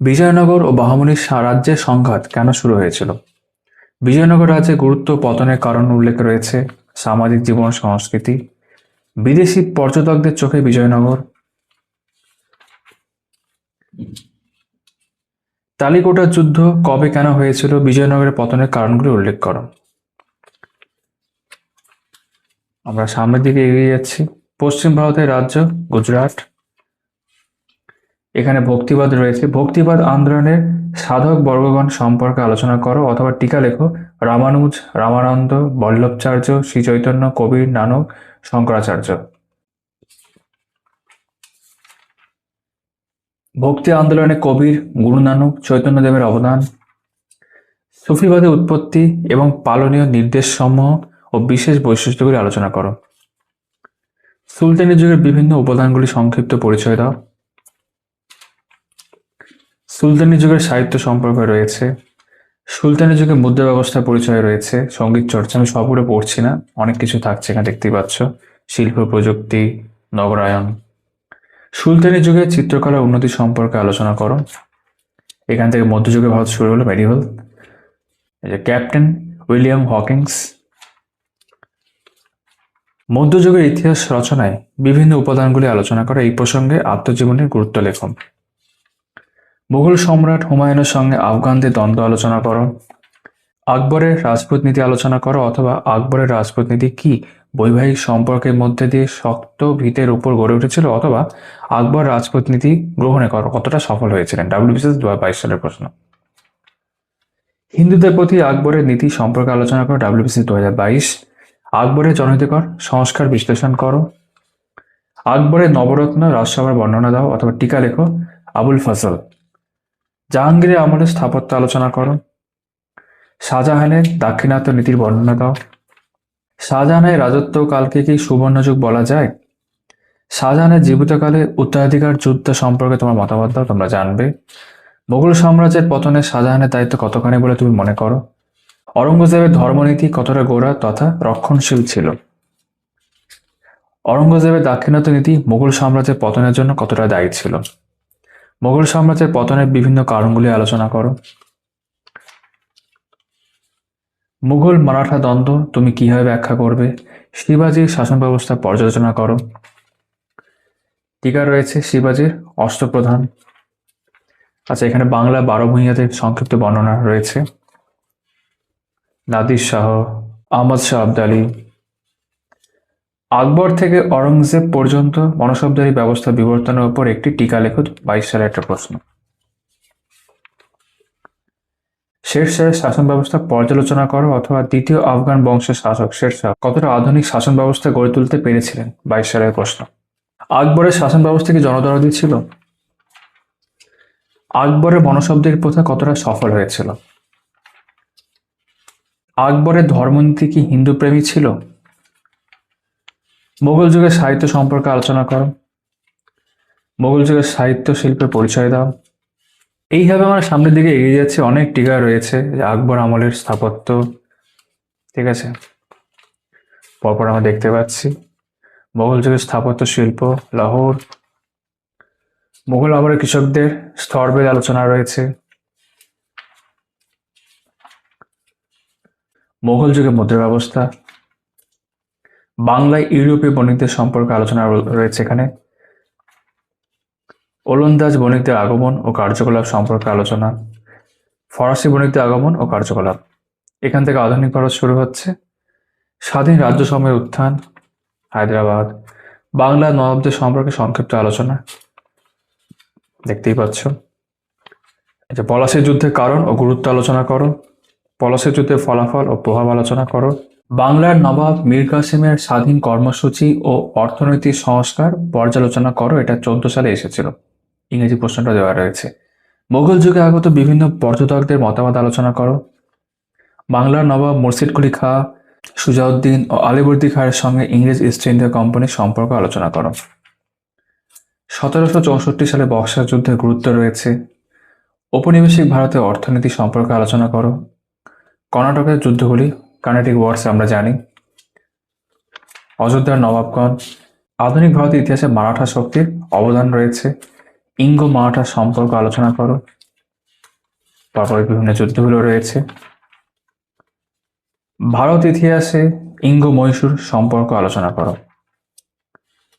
বিজয়নগর ও বাহমনি রাজ্যের সংঘাত কেন শুরু হয়েছিল। বিজয়নগর রাজ্যের গুরুত্ব পতনের কারণ উল্লেখ রয়েছে, সামাজিক জীবন, সংস্কৃতি, বিদেশি পর্যটকদের চোখে বিজয়নগর। তালিকোটার যুদ্ধ কবে কেন হয়েছিল, বিজয়নগরের পতনের কারণগুলি উল্লেখ করো। আমরা সামনের দিকে এগিয়ে যাচ্ছি। পশ্চিম ভারতের রাজ্য গুজরাট। এখানে ভক্তিবাদ রয়েছে। ভক্তিবাদ আন্দোলনের সাধক বর্গগণ সম্পর্কে আলোচনা করো অথবা টিকা লেখো। রামানুজ, রামানন্দ, বল্লভাচার্য, শ্রী চৈতন্য, কবির, নানক, শঙ্করাচার্য। ভক্তি আন্দোলনে কবির, গুরু নানক, চৈতন্যদেবের অবদান। সুফিবাদের উৎপত্তি এবং পালনীয় নির্দেশসমূহ ও বিশেষ বৈশিষ্ট্যগুলি আলোচনা করো। সুলতানি যুগের বিভিন্ন উপাদানগুলি সংক্ষিপ্ত পরিচয় দাও। সুলতানি যুগের সাহিত্য সম্পর্কে রয়েছে। সুলতানি যুগে মুদ্রা ব্যবস্থার পরিচয় রয়েছে। সঙ্গীত চর্চা, আমি সবগুলো পড়ছি না, অনেক কিছু থাকছে এখানে, দেখতেই পাচ্ছ। শিল্প প্রযুক্তি, নগরায়ন। সুলতানি যুগে চিত্রকলার উন্নতি সম্পর্কে আলোচনা করো। এখান থেকে মধ্যযুগে ভারত শুরু হলো, মেডিভেল। এই যে ক্যাপ্টেন উইলিয়াম হকিংস। মধ্যযুগের ইতিহাস রচনায় বিভিন্ন উপাদানগুলি আলোচনা করে। এই প্রসঙ্গে আত্মজীবনীর গুরুত্ব লেখন। মুঘল সম্রাট হুমায়ুনের সঙ্গে আফগানদের দ্বন্দ্ব আলোচনা করো। আকবরের রাজপুত নীতি আলোচনা করো অথবা আকবরের রাজপুত নীতি কি বৈবাহিক সম্পর্কের মধ্যে দিয়ে শক্ত ভিতের উপর গড়ে উঠেছিল অথবা আকবর রাজপুত নীতি গ্রহণে কতটা সফল হয়েছিলেন। ডাব্লিউবিসিএস 2022 সালের প্রশ্ন। হিন্দুদের প্রতি আকবরের নীতি সম্পর্কে আলোচনা করো। ডাব্লিউবিসিএস 2022। আকবরের জনহিতকর সংস্কার বিশ্লেষণ করো। আকবরের নবরত্ন রাজসভার বর্ণনা দাও অথবা টিকা লেখো। আবুল ফজল। জাহাঙ্গীরের আমলের স্থাপত্য আলোচনা করো। শাহজাহানের দাক্ষিণাত্য নীতির বর্ণনা দাও। শাহজাহানের রাজত্বকালকে কি সুবর্ণযুগ বলা যায়? শাহজাহানের জীবিতকালে উত্তরাধিকার যুদ্ধ সম্পর্কে তোমার মতামত দাও, তোমরা জানবে। মুঘল সাম্রাজ্যের পতনে শাহজাহানের দায়িত্ব কতখানি বলে তুমি মনে করো? অরঙ্গজেবের ধর্মনীতি কতটা গোড়া তথা রক্ষণশীল ছিল? অরঙ্গজেবের দাক্ষিণাত্য নীতি মুঘল সাম্রাজ্যের পতনের জন্য কতটা দায়ী ছিল? মুঘল সাম্রাজ্যের পতনের বিভিন্ন কারণগুলি আলোচনা করো। মুঘল মারাঠা দ্বন্দ্ব তুমি কিভাবে ব্যাখ্যা করবে? শিবাজির শাসন ব্যবস্থা পর্যালোচনা করো। টিকা রয়েছে শিবাজির অষ্টপ্রধান। আচ্ছা, এখানে বাংলা 12 ভূঁইয়াদের সংক্ষিপ্ত বর্ণনা রয়েছে। নাদির শাহ, আহমদ শাহ আবদালি। আকবর থেকে অরঙ্গজেব পর্যন্ত মনসবদারি ব্যবস্থা বিবর্তনের উপর একটি টিকা লেখ। 22 সালের একটা প্রশ্ন। শেরশাহের শাসন ব্যবস্থা পর্যালোচনা করো অথবা দ্বিতীয় আফগান বংশের শাসক শেরশাহ কতটা আধুনিক শাসন ব্যবস্থা গড়ে তুলতে পেরেছিলেন। 22 সালের প্রশ্ন। আকবরের শাসন ব্যবস্থা কি জনদরদি ছিল? আকবরের মনসবদারি প্রথা কতটা সফল হয়েছিল? আকবরের ধর্মনীতি কি হিন্দু প্রেমী ছিল? মুঘল যুগের সাহিত্য সম্পর্কে আলোচনা করো। মুঘল যুগের সাহিত্য শিল্পের পরিচয় দাও। এইভাবে আমরা সামনের দিকে এগিয়ে যাচ্ছি। অনেক টিকা রয়েছে, আকবর আমলের স্থাপত্য, ঠিক আছে, পরপর আমরা দেখতে পাচ্ছি। মুঘল যুগের স্থাপত্য শিল্প, লাহোর। মুঘল আমলের কৃষকদের স্তরভেদ আলোচনা রয়েছে। মুঘল যুগের মুদ্রা ব্যবস্থা। বাংলায় ইউরোপীয় বণিকদের সম্পর্কে আলোচনা রয়েছে এখানে। ওলন্দাজ বণিকদের আগমন ও কার্যকলাপ সম্পর্কে আলোচনা। ফরাসি বণিকদের আগমন ও কার্যকলাপ। এখান থেকে আধুনিক ভারত শুরু হচ্ছে। স্বাধীন রাজ্য সময়ের উত্থান, হায়দ্রাবাদ। বাংলা নবাবদের সম্পর্কে সংক্ষিপ্ত আলোচনা, দেখতেই পাচ্ছ। পলাশী যুদ্ধের কারণ ও গুরুত্ব আলোচনা করো। পলাশী যুদ্ধের ফলাফল ও প্রভাব আলোচনা করো। বাংলার নবাব মীর কাসিমের স্বাধীন কর্মসূচি ও অর্থনৈতিক সংস্কার পর্যালোচনা করো। এটা 14 সালে এসেছিল, ইংরেজি প্রশ্নটা দেওয়া রয়েছে। মুঘল যুগে আগত বিভিন্ন পর্যটকদের মতামত আলোচনা করো। বাংলার নবাব মুর্শিদ কুলি খাঁ, সুজাউদ্দিন ও আলিবর্দী খাঁয়ের সঙ্গে ইংরেজ ইস্ট ইন্ডিয়া কোম্পানির সম্পর্ক আলোচনা করো। 1764 সালে বক্সার যুদ্ধের গুরুত্ব রয়েছে। ঔপনিবেশিক ভারতের অর্থনীতি সম্পর্কে আলোচনা করো। কর্ণাটকের যুদ্ধগুলি, কার্নেটিক ওয়ার্স আমরা জানি। অযোধ্যার নবাবগণ। আধুনিক ভারতের ইতিহাসে মারাঠা শক্তির অবদান রয়েছে। ইঙ্গো মারাঠা সম্পর্ক আলোচনা করো। তারপরে বিভিন্ন যুদ্ধগুলো রয়েছে। ভারত ইতিহাসে ইঙ্গ মহীশূর সম্পর্ক আলোচনা করো।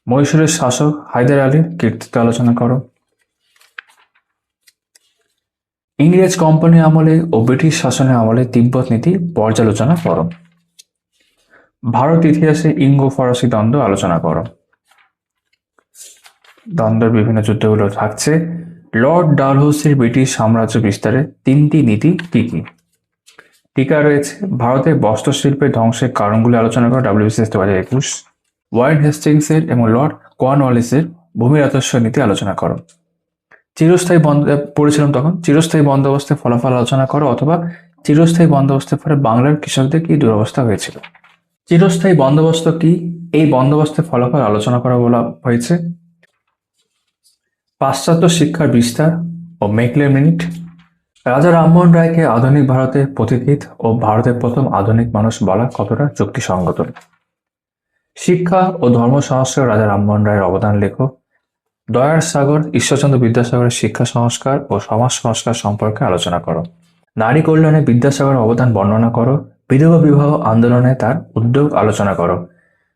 মহীশূরের শাসক হায়দার আলীর কীর্তিত্ব আলোচনা করো। ইংরেজ কোম্পানি আমলে ও ব্রিটিশ শাসনের আমলে তিব্বত নীতি পর্যালোচনা করো। ভারত ইতিহাসে ইঙ্গ ফরাসি দ্বন্দ্ব আলোচনা করো। দ্বন্দ্বের বিভিন্ন যুদ্ধগুলো থাকছে। লর্ড ডালহৌসির ব্রিটিশ সাম্রাজ্য বিস্তারে তিনটি নীতি কি কি? টিকা রয়েছে ভারতের বস্ত্রশিল্পের ধ্বংসের কারণগুলি আলোচনা করো, WBCS 2021। ওয়ারেন হেস্টিংসের এবং লর্ড কর্নওয়ালিসের ভূমি রাজস্ব নীতি আলোচনা করো। চিরস্থায়ী পড়েছিলাম তখন, চিরস্থায়ী বন্দোবস্তের ফলাফল আলোচনা করো, অথবা চিরস্থায়ী বন্দোবস্তের ফলে বাংলার কৃষকদের কি দুরবস্থা হয়েছিল। চিরস্থায়ী বন্দোবস্ত কি? এই বন্দোবস্তের ফলাফল আলোচনা করা বলা হয়েছে। পাশ্চাত্য শিক্ষার বিস্তার ও মেকলে মিনিট। রাজা রামমোহন রায়কে আধুনিক ভারতের পথিকৃৎ ও ভারতের প্রথম আধুনিক মানুষ বলা কতটা যুক্তিসঙ্গত? শিক্ষা ও ধর্ম সংস্কার রাজা রামমোহন রায়ের অবদান লেখো। দয়ার সাগর ঈশ্বরচন্দ্র বিদ্যাসাগরের শিক্ষা সংস্কার ও সমাজ সংস্কার সম্পর্কে আলোচনা করো। নারী কল্যাণে বিদ্যাসাগরের অবদান বর্ণনা করো। বিধবা বিবাহ আন্দোলনে তার উদ্যোগ আলোচনা করো।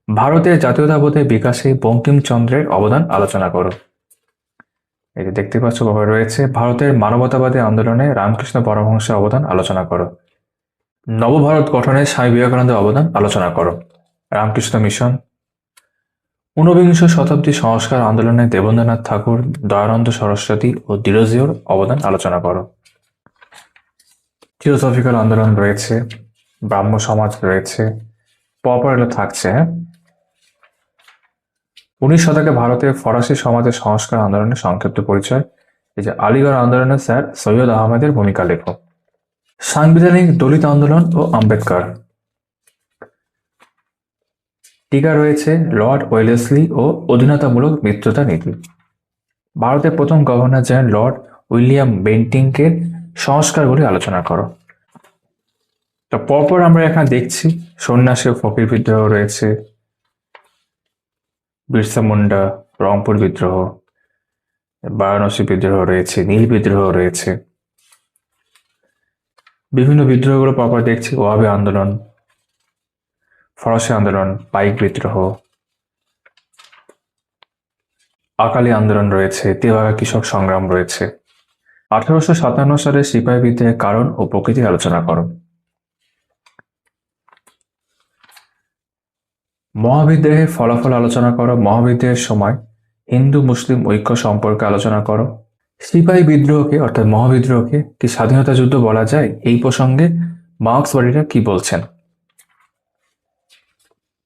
ভারতের জাতীয়তাবোধের বিকাশে বঙ্কিমচন্দ্রের অবদান আলোচনা করো। এই যে দেখতে পাচ্ছ বাবা রয়েছে। ভারতের মানবতাবাদী আন্দোলনে রামকৃষ্ণ পরমহংসের অবদান আলোচনা করো। নবভারত গঠনে স্বামী বিবেকানন্দের অবদান আলোচনা করো। রামকৃষ্ণ মিশন। ঊনবিংশ শতাব্দী সংস্কার আন্দোলনে দেবেন্দ্রনাথ ঠাকুর, দয়ানন্দ সরস্বতী ও ডিরোজিওর অবদান আলোচনা করো। থিওসফিক্যাল আন্দোলন রয়েছে, ব্রাহ্ম সমাজ রয়েছে, পরপর এগুলো থাকছে। হ্যাঁ, 19 শতকে ভারতের ফরাসি সমাজের সংস্কার আন্দোলনের সংক্ষিপ্ত পরিচয়। এই যে আলিগড় আন্দোলনে স্যার সৈয়দ আহমেদের ভূমিকা লেখো। সাংবিধানিক দলিত আন্দোলন ও আম্বেদকর। টিকা রয়েছে লর্ড ওয়েলেসলি ও অধীনতামূলক মিত্রতা নীতি। ভারতের প্রথম গভর্নর জেনারেল লর্ড উইলিয়াম বেন্টিংকের সংস্কারগুলি আলোচনা করো। তো পরপর আমরা এখানে দেখছি সন্ন্যাসী ও ফকির বিদ্রোহ রয়েছে, বিরসা মুন্ডা, রংপুর বিদ্রোহ, বারাণসী বিদ্রোহ রয়েছে, নীল বিদ্রোহ রয়েছে। বিভিন্ন বিদ্রোহগুলো পরপর দেখছি। ওয়াবি আন্দোলন, ফরাসি আন্দোলন, পাইক বিদ্রোহ, আকালি আন্দোলন রয়েছে, তেভাগা কৃষক সংগ্রাম রয়েছে। 1857 সালে সিপাহী বিদ্রোহের কারণ ও প্রকৃতি আলোচনা করো। মহাবিদ্রোহের ফলাফল আলোচনা করো। মহাবিদ্রোহের সময় হিন্দু মুসলিম ঐক্য সম্পর্কে আলোচনা করো। সিপাহী বিদ্রোহকে অর্থাৎ মহাবিদ্রোহকে কি স্বাধীনতা যুদ্ধ বলা যায়? এই প্রসঙ্গে মার্কসবাদীরা কি বলছেন?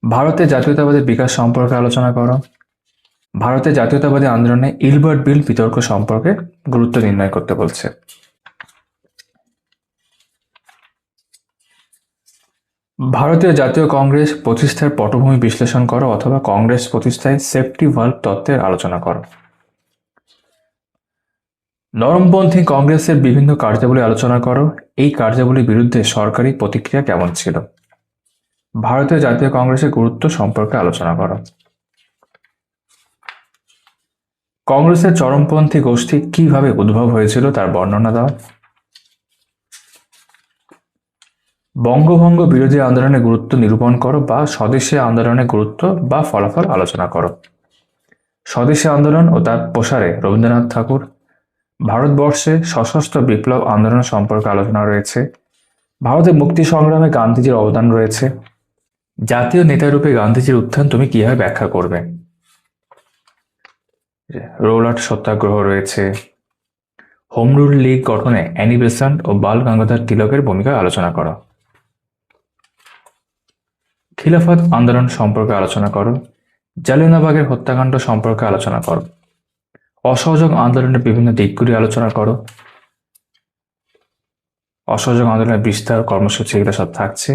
ভারতের জাতীয়তাবাদের বিকাশ সম্পর্কে আলোচনা করো। ভারতের জাতীয়তাবাদী আন্দোলনে ইলবার্ট বিল বিতর্ক সম্পর্কে গুরুত্ব নির্ণয় করতে বলছে। ভারতীয় জাতীয় কংগ্রেস প্রতিষ্ঠার পটভূমি বিশ্লেষণ করো, অথবা কংগ্রেস প্রতিষ্ঠায় সেফটি ভালভ তত্ত্বের আলোচনা করো। নরমপন্থী কংগ্রেসের বিভিন্ন কার্যাবলী আলোচনা করো। এই কার্যাবলীর বিরুদ্ধে সরকারি প্রতিক্রিয়া কেমন ছিল? ভারতীয় জাতীয় কংগ্রেসের গুরুত্ব সম্পর্কে আলোচনা করো। কংগ্রেসের চরমপন্থী গোষ্ঠী কিভাবে উদ্ভব হয়েছিল তার বর্ণনা দাও। বঙ্গভঙ্গ বিরোধী আন্দোলনের গুরুত্ব নিরূপণ করো বা স্বদেশী আন্দোলনের গুরুত্ব বা ফলাফল আলোচনা করো। স্বদেশী আন্দোলন ও তার প্রসারে রবীন্দ্রনাথ ঠাকুর। ভারতবর্ষে সশস্ত্র বিপ্লব আন্দোলন সম্পর্কে আলোচনা রয়েছে। ভারতের মুক্তি সংগ্রামে গান্ধীজির অবদান রয়েছে। জাতীয় নেতারূপে গান্ধীজির উত্থান তুমি কিভাবে ব্যাখ্যা করবে? রোলাট সত্যাগ্রহ রয়েছে। হোম রুল লীগ গঠনে অ্যানি বেসান্ট ও বাল গঙ্গাধর তিলকের ভূমিকা আলোচনা করো। খিলাফত আন্দোলন সম্পর্কে আলোচনা করো। জালিয়ানওয়ালাবাগের হত্যাকাণ্ড সম্পর্কে আলোচনা করো। অসহযোগ আন্দোলনের বিভিন্ন দিকগুলি আলোচনা করো। অসহযোগ আন্দোলনের বিস্তার কর্মসূচি এগুলো সব থাকছে।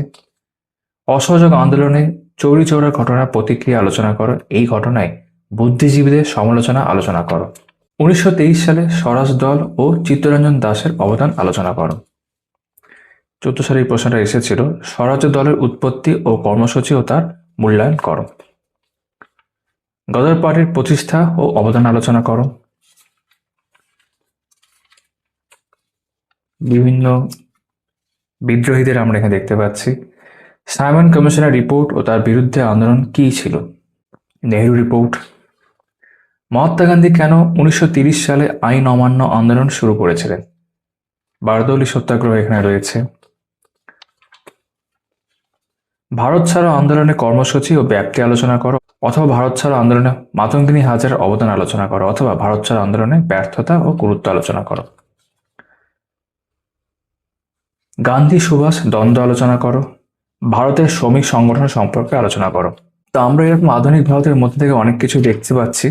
অসহযোগ আন্দোলনে চৌরি চৌরার ঘটনার প্রতিক্রিয়া আলোচনা করো। এই ঘটনায় বুদ্ধিজীবীদের সমালোচনা আলোচনা করো। 1923 সালে স্বরাজ দল ও চিত্তরঞ্জন দাসের অবদান আলোচনা করো। 14 সালে এই প্রশ্নটা এসেছিল। স্বরাজ দলের উৎপত্তি ও কর্মসূচি ও তার মূল্যায়ন করো। গদর পার্টির প্রতিষ্ঠা ও অবদান আলোচনা করো। বিভিন্ন বিদ্রোহীদের আমরা এখানে দেখতে পাচ্ছি। সাইমন কমিশনের রিপোর্ট ও তার বিরুদ্ধে আন্দোলন কী ছিল? নেহেরু রিপোর্ট। মহাত্মা গান্ধী কেন 1930 সালে আইন অমান্য আন্দোলন শুরু করেছিলেন? বারদৌলি সত্যাগ্রহ এখানে রয়েছে। ভারত ছাড়ো আন্দোলনের কর্মসূচি ও ব্যাপ্তি আলোচনা করো, অথবা ভারত ছাড়ো আন্দোলনে মাতঙ্গিনী হাজরার অবদান আলোচনা করো, অথবা ভারত ছাড়ো আন্দোলনে ব্যর্থতা ও গুরুত্ব আলোচনা করো। গান্ধী সুভাষ দ্বন্দ্ব আলোচনা করো, ভারতের শ্রমিক সংগঠন সম্পর্কে আলোচনা করো। তো আমরা এরকম আধুনিক ভারতের মধ্যে থেকে অনেক কিছু দেখতে পাচ্ছি।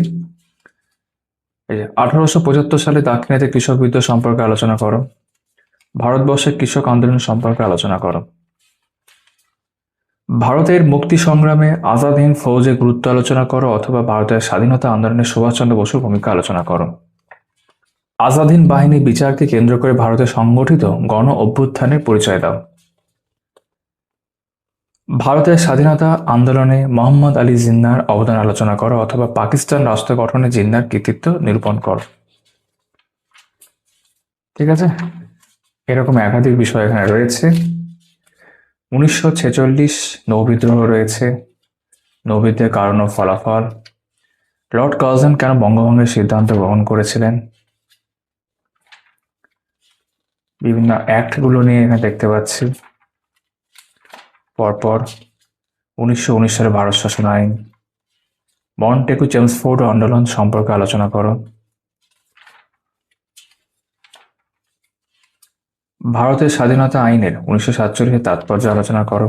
এই যে 1875 সালে দাক্ষিণাত্যে কৃষক বিদ্রোহ সম্পর্কে আলোচনা করো, ভারতবর্ষের কৃষক আন্দোলন সম্পর্কে আলোচনা করো, ভারতের মুক্তি সংগ্রামে আজাদ হিন্দ ফৌজের গুরুত্ব আলোচনা করো, অথবা ভারতের স্বাধীনতা আন্দোলনে সুভাষচন্দ্র বসুর ভূমিকা আলোচনা করো। আজাদ হিন্দ বাহিনী বিচারকে কেন্দ্র করে ভারতে সংগঠিত গণ অভ্যুত্থানের পরিচয় দাও। ভারতের স্বাধীনতা আন্দোলনে মোহাম্মদ আলী জিন্নাহর অবদান আলোচনা করো, অথবা পাকিস্তান রাষ্ট্র গঠনে জিন্নাহর কৃতিত্ব নিরূপণ করো। ঠিক আছে, এরকম একাধিক বিষয় এখানে রয়েছে। 1946 নৌবিদ্রোহ রয়েছে, নৌবিদ্রোহের কারণ ও ফলাফল, লর্ড কার্জন কেন বঙ্গভঙ্গের সিদ্ধান্ত গ্রহণ করেছিলেন, বিভিন্ন অ্যাক্টগুলো নিয়ে এখানে দেখতে পাচ্ছি। পরপর 1919 সালে ভারত শাসন আইন, মন্টেগু চেমসফোর্ড আন্দোলন সম্পর্কে আলোচনা করো। ভারতের স্বাধীনতা আইনের 1947 তাৎপর্য আলোচনা করো।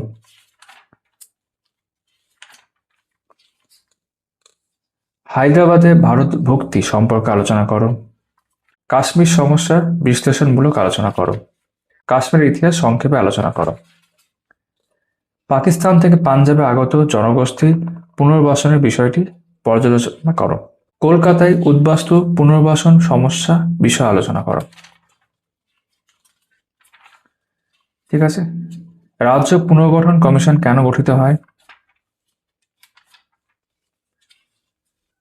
হায়দ্রাবাদে ভারত ভক্তি সম্পর্কে আলোচনা করো। কাশ্মীর সমস্যার বিশ্লেষণমূলক আলোচনা করো। কাশ্মীরের ইতিহাস সংক্ষেপে আলোচনা করো। পাকিস্তান থেকে পাঞ্জাবে আগত জনগোষ্ঠী পুনর্বাসনের বিষয়টি পর্যালোচনা করো। কলকাতায় উদ্বাস্তু পুনর্বাসন সমস্যা বিষয়ে আলোচনা করো। ঠিক আছে, রাজ্য পুনর্গঠন কমিশন কেন গঠিত হয়?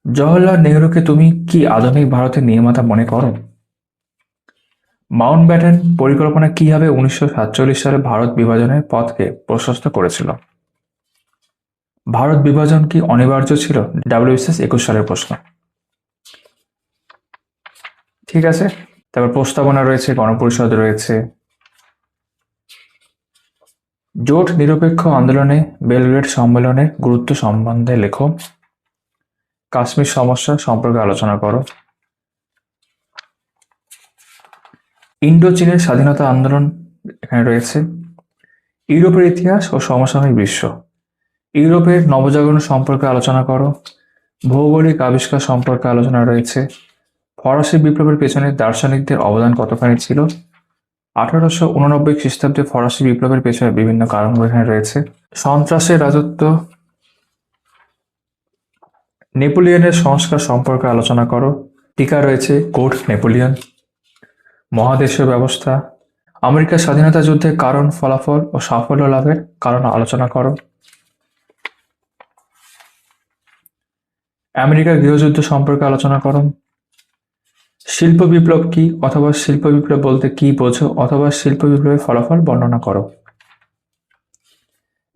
জওহরলাল নেহরুকে তুমি কি আধুনিক ভারতের নির্মাতা মনে করো? মাউন্ট ব্যাটেন পরিকল্পনা কিভাবে 1947 সালে ভারত বিভাজনের পথকে প্রশস্ত করেছিল? ভারত বিভাজন কি অনিবার্য ছিল? WBCS 21 সালের প্রশ্ন। ঠিক আছে, তারপর প্রস্তাবনা রয়েছে, গণপরিষদ রয়েছে। জোট নিরপেক্ষ আন্দোলনে বেলগ্রেড সম্মেলনের গুরুত্ব সম্বন্ধে লেখো। কাশ্মীর সমস্যা সম্পর্কে আলোচনা করো। ইন্ডো চীনের স্বাধীনতা আন্দোলন এখানে রয়েছে। ইউরোপের ইতিহাস ও সমসাময়িক বিশ্ব, ইউরোপের নবজাগরণ সম্পর্কে আলোচনা করো। ভৌগোলিক আবিষ্কার সম্পর্কে আলোচনা রয়েছে। ফরাসি বিপ্লবের পেছনে দার্শনিকদের অবদান কতখানি ছিল? 1889 খ্রিস্টাব্দে ফরাসি বিপ্লবের পেছনে বিভিন্ন কারণ এখানে রয়েছে। সন্ত্রাসের রাজত্ব, নেপোলিয়নের সংস্কার সম্পর্কে আলোচনা করো। টিকা রয়েছে কোড নেপোলিয়ন। মহাদেশীয় ব্যবস্থা, আমেরিকার স্বাধীনতা যুদ্ধের কারণ, ফলাফল ও সাফল্য লাভের কারণ আলোচনা করো। আমেরিকার গৃহযুদ্ধ সম্পর্কে আলোচনা করো। শিল্প বিপ্লব কি, অথবা শিল্প বিপ্লব বলতে কি বোঝো, অথবা শিল্প বিপ্লবের ফলাফল বর্ণনা করো।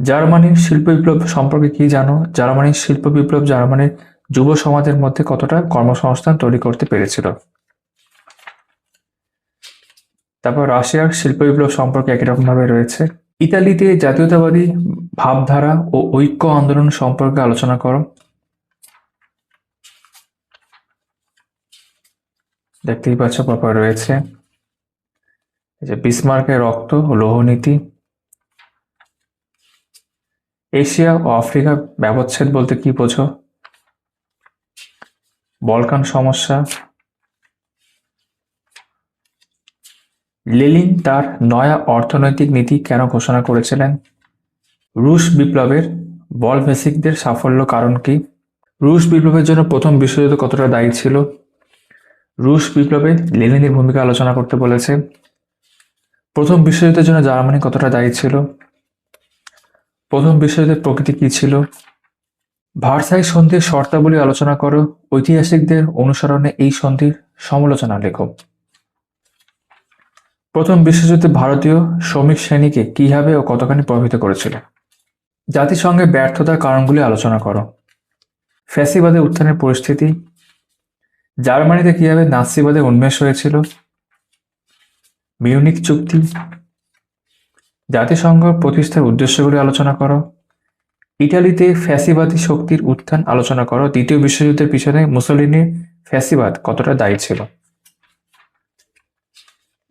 জার্মানির শিল্প বিপ্লব সম্পর্কে কি জানো? জার্মানির শিল্প বিপ্লব জার্মানির যুব সমাজের মধ্যে কতটা কর্মসংস্থান তৈরি করতে পেরেছিল। তারপর রাশিয়ার শিল্প বিপ্লব সম্পর্কে একই রকম ভাবে রয়েছে। ইতালিতে জাতীয়তাবাদী ভাবধারা ও ঐক্য আন্দোলন সম্পর্কে আলোচনা করো। দেখতেই পাচ্ছ পরপর রয়েছে। এই যে বিসমার্কের রক্ত ও লৌহ নীতি। এশিয়া ও আফ্রিকা ব্যবচ্ছেদ বলতে কি বোঝো? বলকান সমস্যা। লেনিন তার নয়া অর্থনৈতিক নীতি কেন ঘোষণা করেছিলেন? রুশ বিপ্লবের বলশেভিকদের সাফল্য কারণ কি? রুশ বিপ্লবের জন্য প্রথম বিশ্বযুদ্ধ কতটা দায়ী ছিল? রুশ বিপ্লবে লেনিনের ভূমিকা আলোচনা করতে বলেছে। প্রথম বিশ্বযুদ্ধের জন্য জার্মানি কতটা দায়ী ছিল? প্রথম বিশ্বযুদ্ধের প্রকৃতি কি ছিল? ভার্সাই সন্ধির শর্তাবলী আলোচনা করো। ঐতিহাসিকদের অনুসরণে এই সন্ধির সমালোচনা লেখো। প্রথম বিশ্বযুদ্ধে ভারতীয় শ্রমিক শ্রেণীকে কিভাবে ও কতখানি প্রভাবিত করেছিল? জাতিসংঘের ব্যর্থতার কারণগুলি আলোচনা করো। ফ্যাসিবাদের উত্থানের পরিস্থিতি, জার্মানিতে কিভাবে নাৎসিবাদের উন্মেষ হয়েছিল, মিউনিক চুক্তি, জাতিসংঘ প্রতিষ্ঠার উদ্দেশ্যগুলি আলোচনা করো। ইটালিতে ফ্যাসিবাদী শক্তির উত্থান আলোচনা করো। দ্বিতীয় বিশ্বযুদ্ধের পিছনে মুসোলিনির ফ্যাসিবাদ কতটা দায়ী ছিল।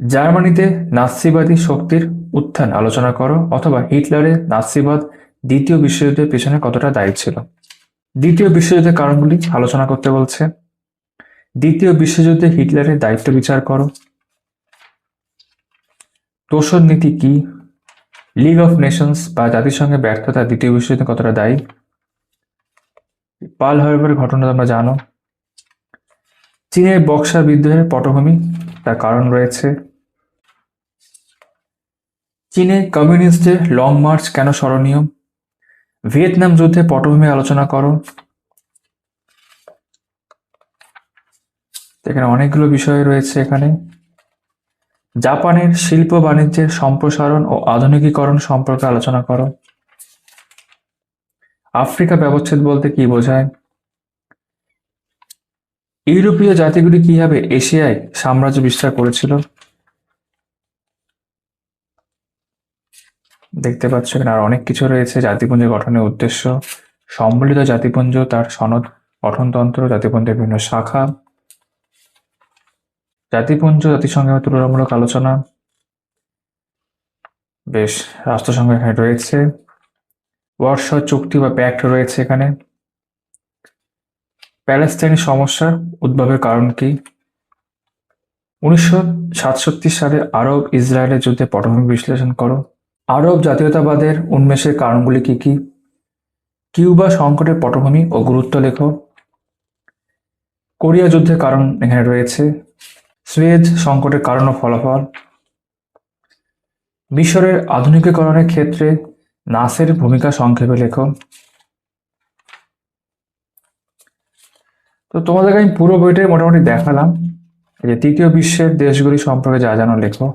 জার্মানিতে নাৎসিবাদী শক্তির উত্থান আলোচনা করো, অথবা হিটলারের নাৎসিবাদ দ্বিতীয় বিশ্বযুদ্ধের পিছনে কতটা দায়ী ছিল। দ্বিতীয় বিশ্বযুদ্ধের কারণগুলি আলোচনা করতে বলছে। দ্বিতীয় বিশ্বযুদ্ধে হিটলারের দায়িত্ব বিচার করো। তোষণ নীতি কি? লিগ অফ নেশনস বা জাতিসংঘের ব্যর্থতা দ্বিতীয় বিশ্বযুদ্ধে কতটা দায়ী। পার্ল হারবার ঘটনা তোমরা জানো। চীনের বক্সার বিদ্রোহের পটভূমি, তার কারণ রয়েছে। চীনে কমিউনিস্টদের লং মার্চ কেন স্মরণীয়। ভিয়েতনাম যুদ্ধের পটভূমি আলোচনা করো। এখানে অনেকগুলো বিষয় রয়েছে। এখানে জাপানের শিল্প বাণিজ্যের সম্প্রসারণ ও আধুনিকীকরণ সম্পর্কে আলোচনা করো। আফ্রিকা ব্যবচ্ছেদ বলতে কি বোঝায়। ইউরোপীয় জাতিগুলি কিভাবে এশিয়ায় সাম্রাজ্য বিস্তার করেছিল। দেখতে পাচ্ছ এখানে আর অনেক কিছু রয়েছে। জাতিপুঞ্জের গঠনের উদ্দেশ্য, সম্মিলিত জাতিপুঞ্জ, তার সনদ, গঠনতন্ত্র, জাতিপুঞ্জের বিভিন্ন শাখা, জাতিপুঞ্জ জাতিসংঘের তুলনামূলক আলোচনা। বেশ, রাষ্ট্রসংঘ এখানে রয়েছে। ওয়ারশ চুক্তি বা প্যাক্ট রয়েছে এখানে। প্যালেস্টাইনের সমস্যার উদ্ভবের কারণ কি। 1967 সালে আরব ইসরায়েলের যুদ্ধে পটভূমি বিশ্লেষণ করো। আরব জাতীয়তাবাদের উন্মেষের কারণগুলি কি কি। কিউবা সংকটের পটভূমি ও গুরুত্ব লেখো। কোরিয়া যুদ্ধের কারণ এখানে রয়েছে। সুয়েজ সংকটের কারণ ও ফলাফল। মিশরের আধুনিকীকরণের ক্ষেত্রে নাসের ভূমিকা সংক্ষেপে লেখো। তো তোমাদেরকে আমি পুরো বইটাই মোটামুটি দেখালাম। এই যে তৃতীয় বিশ্বের দেশগুলি সম্পর্কে যা জানো লেখো।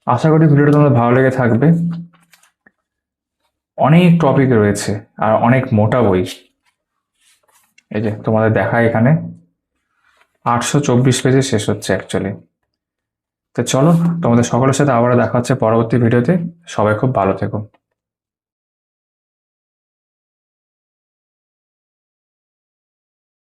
আশা করি ভিডিওটা তোমাদের ভালো লেগে থাকবে। অনেক টপিক রয়েছে আর অনেক মোটা বই। এই যে তোমাদের দেখা এখানে 824 পেজে শেষ হচ্ছে অ্যাকচুয়ালি। তো চলো, তোমাদের সকলের সাথে আবারও দেখা হচ্ছে পরবর্তী ভিডিওতে। সবাই খুব ভালো থেকো।